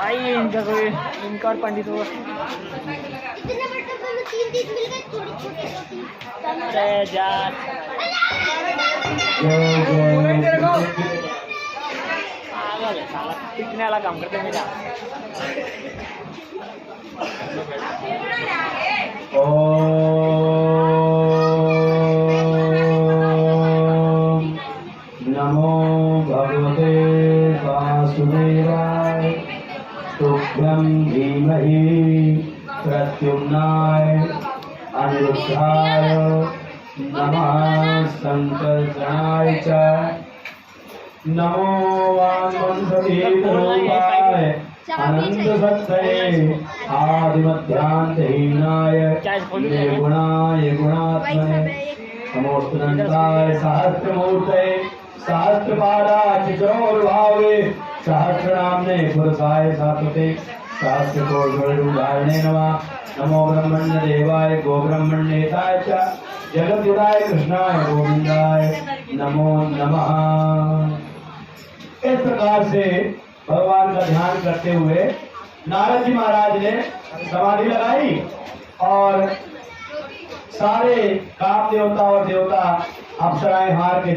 आई इनका कोई इनका और पंडित हो अरे जा पागल है साला पिटने वाला काम करते मेरा नमो भगवते वासुदेवाय तुभ्यं धीमहि प्रद्युम्नाय अनिरुद्धाय नमः संकर्षणाय च नमो वामवंशतीरूपाय अनंत सत्तये आदिमध्यांतहीनाय निर्गुणाय गुणात्मने नमोस्तुनन्ताय सहस्रमूर्तये सहस्रपादाचितोर्भावे सहस्रनाम्ने पुरुषाय सात्वते सहस्रकोटिरूपाय नमः। नमो ब्रह्मण्य देवाय गोब्रह्मण्येताय च जगद्गुराय कृष्णाय गोविंदाय नमो नमः। इस प्रकार से भगवान का ध्यान करते हुए नारद जी महाराज ने समाधि लगाई और सारे काम देवता और देवता अप्सराएं हार के